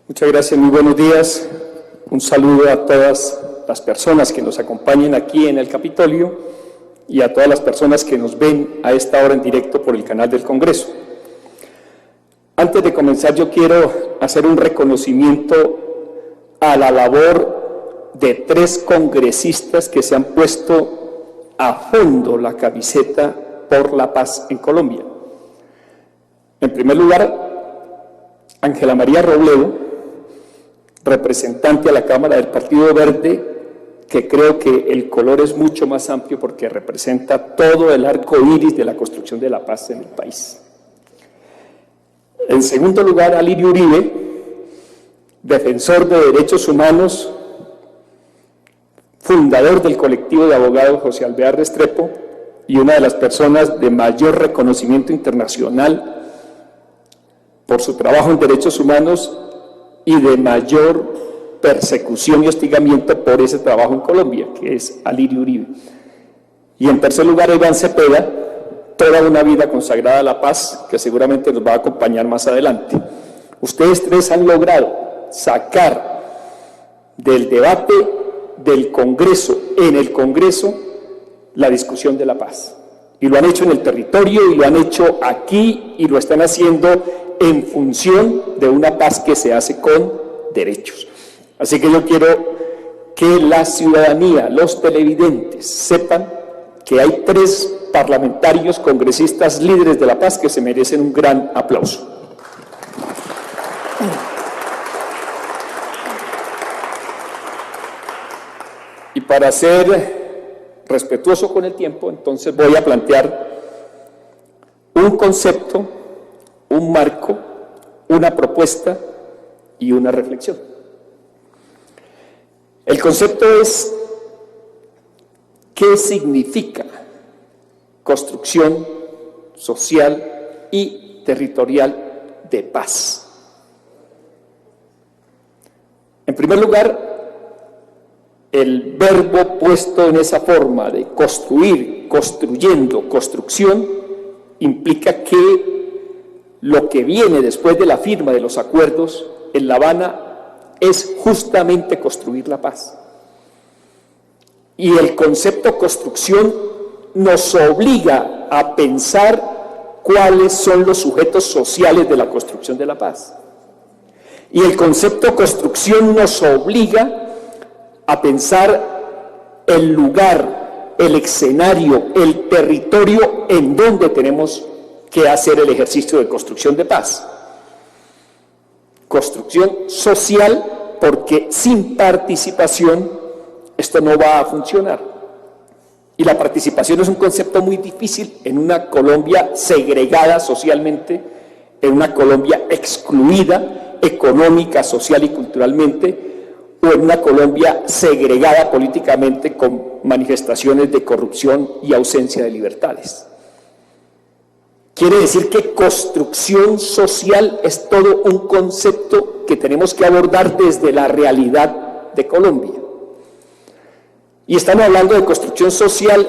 Muchas gracias, muy buenos días. Un saludo a todas las personas que nos acompañan aquí en el Capitolio y a todas las personas que nos ven a esta hora en directo por el canal del Congreso. Antes de comenzar, yo quiero hacer un reconocimiento a la labor de 3 congresistas que se han puesto a fondo la camiseta por la paz en Colombia. En primer lugar, Ángela María Robledo, representante a la Cámara del Partido Verde, que creo que el color es mucho más amplio porque representa todo el arco iris de la construcción de la paz en el país. En segundo lugar, Alirio Uribe, defensor de derechos humanos, fundador del colectivo de abogados José Alvear Restrepo y una de las personas de mayor reconocimiento internacional por su trabajo en derechos humanos y de mayor persecución y hostigamiento por ese trabajo en Colombia, que es Alirio Uribe. Y en tercer lugar, Iván Cepeda, toda una vida consagrada a la paz, que seguramente nos va a acompañar más adelante. Ustedes 3 han logrado sacar del debate del Congreso, en el Congreso, la discusión de la paz. Y lo han hecho en el territorio, y lo han hecho aquí, y lo están haciendo en función de una paz que se hace con derechos. Así que yo quiero que la ciudadanía, los televidentes, sepan que hay 3 parlamentarios, congresistas, líderes de la paz que se merecen un gran aplauso. Y para ser respetuoso con el tiempo, entonces voy a plantear un concepto, un marco, una propuesta y una reflexión. El concepto es: ¿qué significa construcción social y territorial de paz? En primer lugar, el verbo puesto en esa forma de construir, construyendo, construcción, implica que lo que viene después de la firma de los acuerdos en La Habana es justamente construir la paz. Y el concepto construcción nos obliga a pensar cuáles son los sujetos sociales de la construcción de la paz. Y el concepto construcción nos obliga a pensar el lugar, el escenario, el territorio en donde tenemos que hacer el ejercicio de construcción de paz. Construcción social, porque sin participación esto no va a funcionar. Y la participación es un concepto muy difícil en una Colombia segregada socialmente, en una Colombia excluida económica, social y culturalmente, o en una Colombia segregada políticamente con manifestaciones de corrupción y ausencia de libertades. Quiere decir que construcción social es todo un concepto que tenemos que abordar desde la realidad de Colombia. Y estamos hablando de construcción social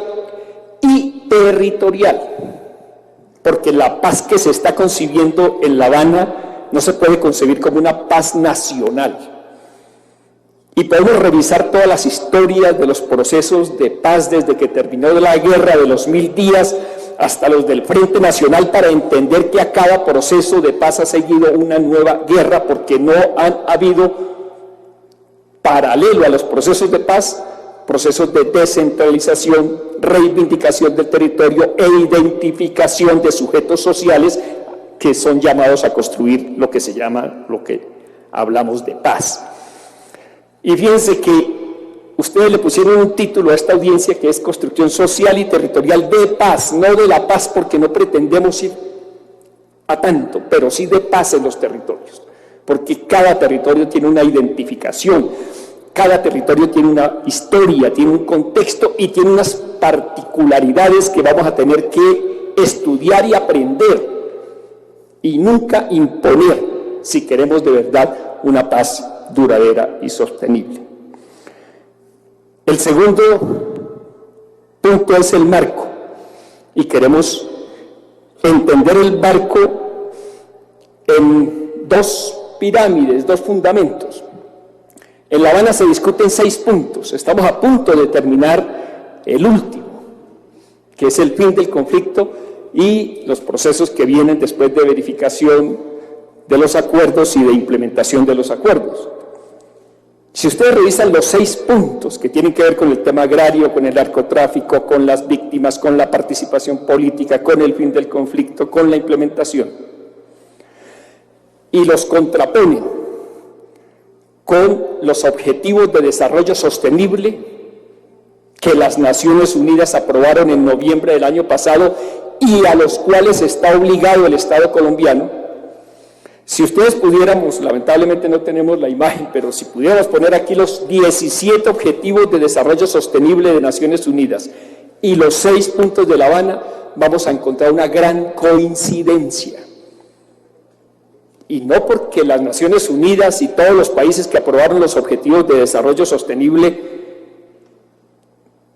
y territorial, porque la paz que se está concibiendo en La Habana no se puede concebir como una paz nacional. Y podemos revisar todas las historias de los procesos de paz desde que terminó la guerra de los 1000 días hasta los del Frente Nacional para entender que a cada proceso de paz ha seguido una nueva guerra, porque no han habido, paralelo a los procesos de paz, procesos de descentralización, reivindicación del territorio e identificación de sujetos sociales que son llamados a construir lo que se llama, lo que hablamos de paz. Y fíjense que ustedes le pusieron un título a esta audiencia que es construcción social y territorial de paz, no de la paz, porque no pretendemos ir a tanto, pero sí de paz en los territorios, porque cada territorio tiene una identificación, cada territorio tiene una historia, tiene un contexto y tiene unas particularidades que vamos a tener que estudiar y aprender y nunca imponer si queremos de verdad una paz duradera y sostenible. El segundo punto es el marco, y queremos entender el marco en 2 pirámides, 2 fundamentos. En La Habana se discuten 6 puntos. Estamos a punto de terminar el último, que es el fin del conflicto y los procesos que vienen después de verificación de los acuerdos y de implementación de los acuerdos. Si ustedes revisan los 6 puntos que tienen que ver con el tema agrario, con el narcotráfico, con las víctimas, con la participación política, con el fin del conflicto, con la implementación, y los contraponen con los objetivos de desarrollo sostenible que las Naciones Unidas aprobaron en noviembre del año pasado y a los cuales está obligado el Estado colombiano. Si ustedes pudiéramos, lamentablemente no tenemos la imagen, pero si pudiéramos poner aquí los 17 Objetivos de Desarrollo Sostenible de Naciones Unidas y los 6 puntos de La Habana, vamos a encontrar una gran coincidencia. Y no porque las Naciones Unidas y todos los países que aprobaron los Objetivos de Desarrollo Sostenible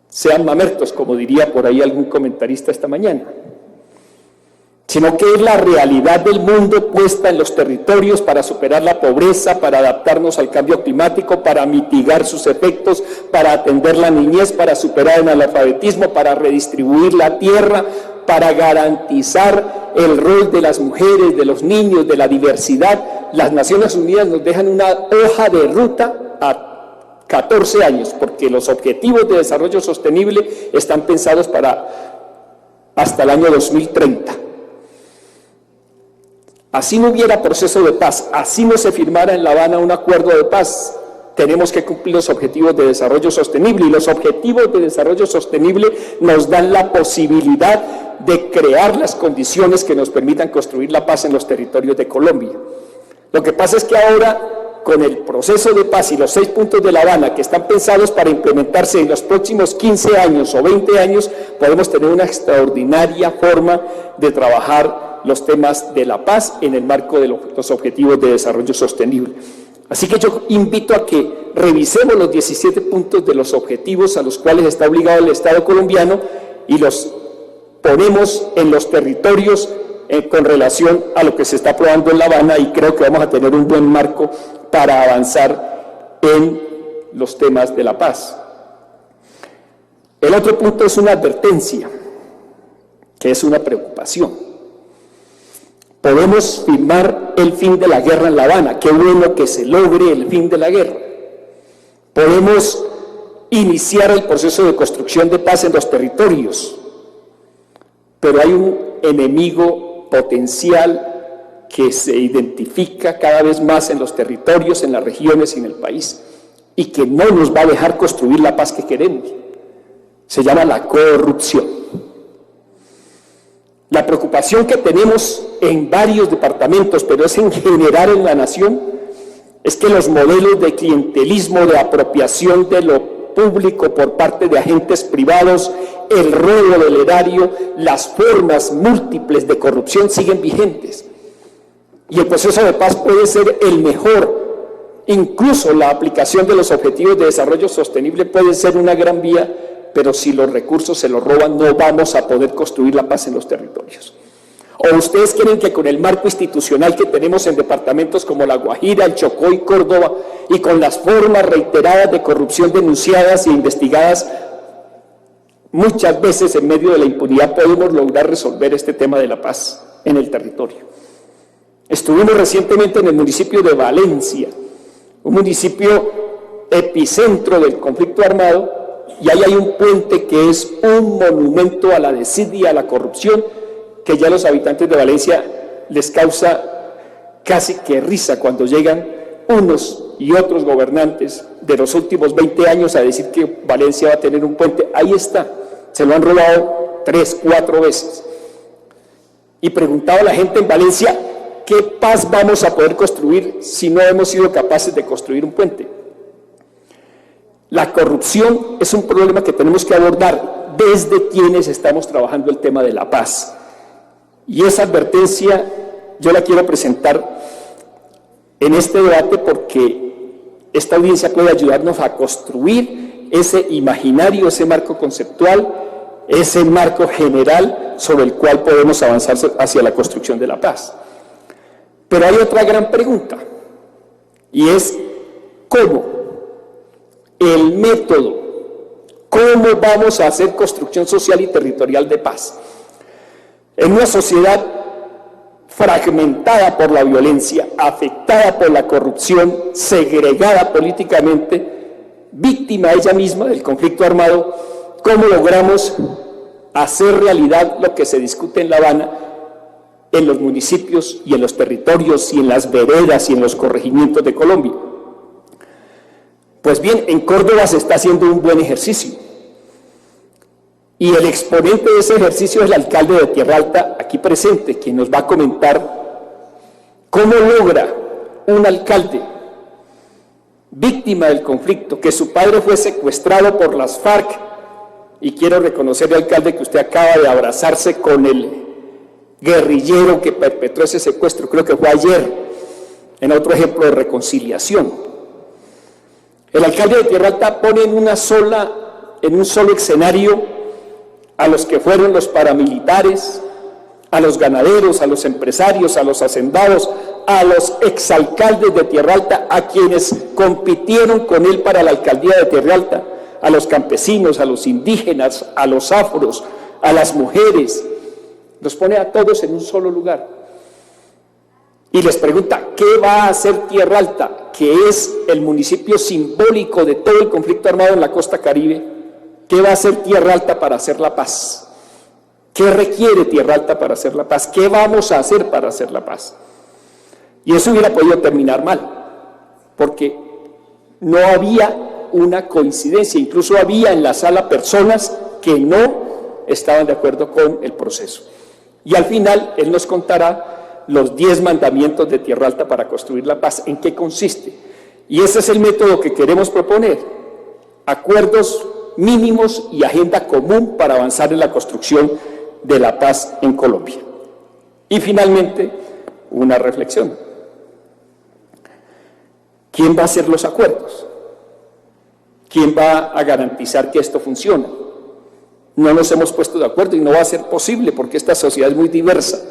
sean mamertos, como diría por ahí algún comentarista esta mañana, sino que es la realidad del mundo puesta en los territorios para superar la pobreza, para adaptarnos al cambio climático, para mitigar sus efectos, para atender la niñez, para superar el analfabetismo, para redistribuir la tierra, para garantizar el rol de las mujeres, de los niños, de la diversidad. Las Naciones Unidas nos dejan una hoja de ruta a 14 años, porque los Objetivos de Desarrollo Sostenible están pensados para hasta el año 2030. Así no hubiera proceso de paz, así no se firmara en La Habana un acuerdo de paz, tenemos que cumplir los objetivos de desarrollo sostenible, y los objetivos de desarrollo sostenible nos dan la posibilidad de crear las condiciones que nos permitan construir la paz en los territorios de Colombia. Lo que pasa es que ahora, con el proceso de paz y los 6 puntos de La Habana que están pensados para implementarse en los próximos 15 años o 20 años, podemos tener una extraordinaria forma de trabajar los temas de la paz en el marco de los objetivos de desarrollo sostenible. Así que yo invito a que revisemos los 17 puntos de los objetivos a los cuales está obligado el Estado colombiano y los ponemos en los territorios con relación a lo que se está aprobando en La Habana, y creo que vamos a tener un buen marco para avanzar en los temas de la paz. El otro punto es una advertencia, que es una preocupación. Podemos firmar el fin de la guerra en La Habana, qué bueno que se logre el fin de la guerra. Podemos iniciar el proceso de construcción de paz en los territorios, pero hay un enemigo potencial que se identifica cada vez más en los territorios, en las regiones y en el país, y que no nos va a dejar construir la paz que queremos. Se llama la corrupción. La preocupación que tenemos en varios departamentos, pero es en general en la nación, es que los modelos de clientelismo, de apropiación de lo público por parte de agentes privados, el robo del erario, las formas múltiples de corrupción siguen vigentes. Y el proceso de paz puede ser el mejor. Incluso la aplicación de los objetivos de desarrollo sostenible puede ser una gran vía, pero si los recursos se los roban, no vamos a poder construir la paz en los territorios. ¿O ustedes creen que con el marco institucional que tenemos en departamentos como La Guajira, el Chocó y Córdoba, y con las formas reiteradas de corrupción denunciadas e investigadas, muchas veces en medio de la impunidad, podemos lograr resolver este tema de la paz en el territorio? Estuvimos recientemente en el municipio de Valencia, un municipio epicentro del conflicto armado, y ahí hay un puente que es un monumento a la desidia, a la corrupción, que ya a los habitantes de Valencia les causa casi que risa cuando llegan unos y otros gobernantes de los últimos 20 años a decir que Valencia va a tener un puente. Ahí está, se lo han robado 3, 4 veces. Y preguntaba a la gente en Valencia, ¿qué paz vamos a poder construir si no hemos sido capaces de construir un puente? La corrupción es un problema que tenemos que abordar desde quienes estamos trabajando el tema de la paz. Y esa advertencia yo la quiero presentar en este debate porque esta audiencia puede ayudarnos a construir ese imaginario, ese marco conceptual, ese marco general sobre el cual podemos avanzar hacia la construcción de la paz. Pero hay otra gran pregunta, y es cómo, el método, cómo vamos a hacer construcción social y territorial de paz. En una sociedad fragmentada por la violencia, afectada por la corrupción, segregada políticamente, víctima ella misma del conflicto armado, ¿cómo logramos hacer realidad lo que se discute en La Habana, en los municipios y en los territorios y en las veredas y en los corregimientos de Colombia? Pues bien, en Córdoba se está haciendo un buen ejercicio. Y el exponente de ese ejercicio es el alcalde de Tierra Alta, aquí presente, quien nos va a comentar cómo logra un alcalde víctima del conflicto, que su padre fue secuestrado por las FARC, y quiero reconocerle, alcalde, que usted acaba de abrazarse con el guerrillero que perpetró ese secuestro, creo que fue ayer, en otro ejemplo de reconciliación. El alcalde de Tierra Alta pone en un solo escenario a los que fueron los paramilitares, a los ganaderos, a los empresarios, a los hacendados, a los exalcaldes de Tierra Alta, a quienes compitieron con él para la alcaldía de Tierra Alta, a los campesinos, a los indígenas, a los afros, a las mujeres, los pone a todos en un solo lugar. Y les pregunta, ¿qué va a hacer Tierra Alta, que es el municipio simbólico de todo el conflicto armado en la costa Caribe? ¿Qué va a hacer Tierra Alta para hacer la paz? ¿Qué requiere Tierra Alta para hacer la paz? ¿Qué vamos a hacer para hacer la paz? Y eso hubiera podido terminar mal, porque no había una coincidencia, incluso había en la sala personas que no estaban de acuerdo con el proceso. Y al final él nos contará los 10 mandamientos de Tierra Alta para construir la paz, en qué consiste. Y ese es el método que queremos proponer: acuerdos mínimos y agenda común para avanzar en la construcción de la paz en Colombia. Y finalmente, una reflexión. ¿Quién va a hacer los acuerdos? ¿Quién va a garantizar que esto funcione? No nos hemos puesto de acuerdo y no va a ser posible porque esta sociedad es muy diversa.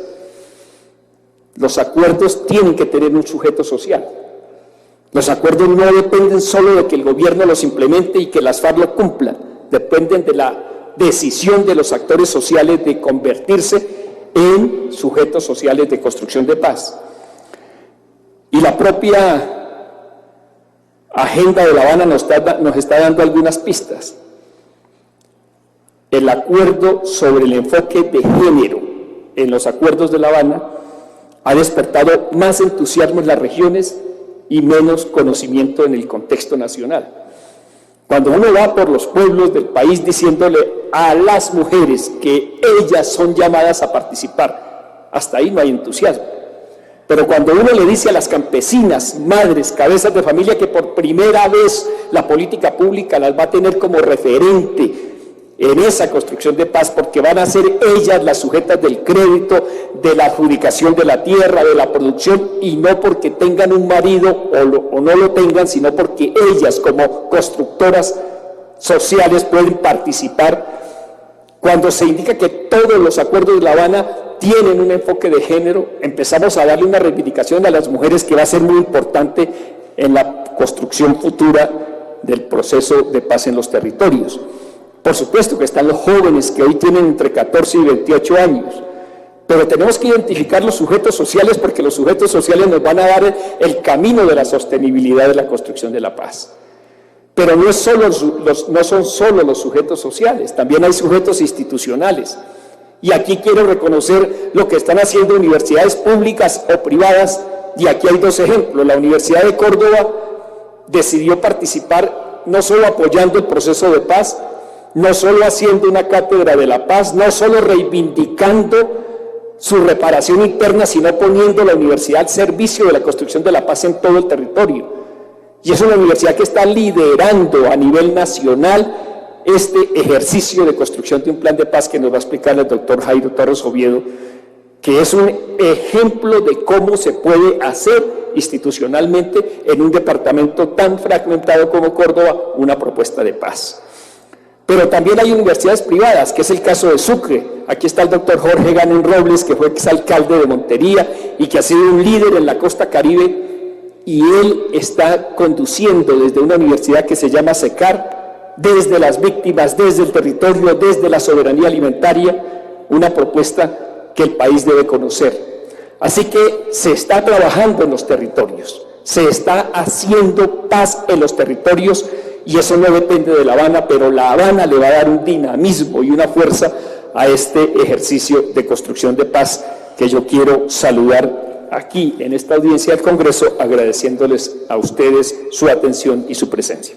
Los acuerdos tienen que tener un sujeto social. Los acuerdos no dependen solo de que el gobierno los implemente y que las FARC lo cumplan, dependen de la decisión de los actores sociales de convertirse en sujetos sociales de construcción de paz. Y la propia agenda de La Habana nos está dando algunas pistas. El acuerdo sobre el enfoque de género en los acuerdos de La Habana ha despertado más entusiasmo en las regiones y menos conocimiento en el contexto nacional. Cuando uno va por los pueblos del país diciéndole a las mujeres que ellas son llamadas a participar, hasta ahí no hay entusiasmo. Pero cuando uno le dice a las campesinas, madres, cabezas de familia, que por primera vez la política pública las va a tener como referente en esa construcción de paz, porque van a ser ellas las sujetas del crédito, de la adjudicación de la tierra, de la producción, y no porque tengan un marido o no lo tengan, sino porque ellas como constructoras sociales pueden participar. Cuando se indica que todos los acuerdos de La Habana tienen un enfoque de género, empezamos a darle una reivindicación a las mujeres que va a ser muy importante en la construcción futura del proceso de paz en los territorios. Por supuesto que están los jóvenes que hoy tienen entre 14 y 28 años, pero tenemos que identificar los sujetos sociales, porque los sujetos sociales nos van a dar el camino de la sostenibilidad de la construcción de la paz. Pero no son solo los sujetos sociales, también hay sujetos institucionales. Y aquí quiero reconocer lo que están haciendo universidades públicas o privadas, y aquí hay 2 ejemplos. La Universidad de Córdoba decidió participar no solo apoyando el proceso de paz, no solo haciendo una cátedra de la paz, no solo reivindicando su reparación interna, sino poniendo la universidad al servicio de la construcción de la paz en todo el territorio. Y es una universidad que está liderando a nivel nacional este ejercicio de construcción de un plan de paz que nos va a explicar el doctor Jairo Torres Oviedo, que es un ejemplo de cómo se puede hacer institucionalmente en un departamento tan fragmentado como Córdoba una propuesta de paz. Pero también hay universidades privadas, que es el caso de Sucre. Aquí está el doctor Jorge Ganón Robles, que fue exalcalde de Montería y que ha sido un líder en la costa Caribe y él está conduciendo desde una universidad que se llama SECAR, desde las víctimas, desde el territorio, desde la soberanía alimentaria, una propuesta que el país debe conocer. Así que se está trabajando en los territorios, se está haciendo paz en los territorios, y eso no depende de La Habana, pero La Habana le va a dar un dinamismo y una fuerza a este ejercicio de construcción de paz que yo quiero saludar aquí en esta audiencia del Congreso, agradeciéndoles a ustedes su atención y su presencia.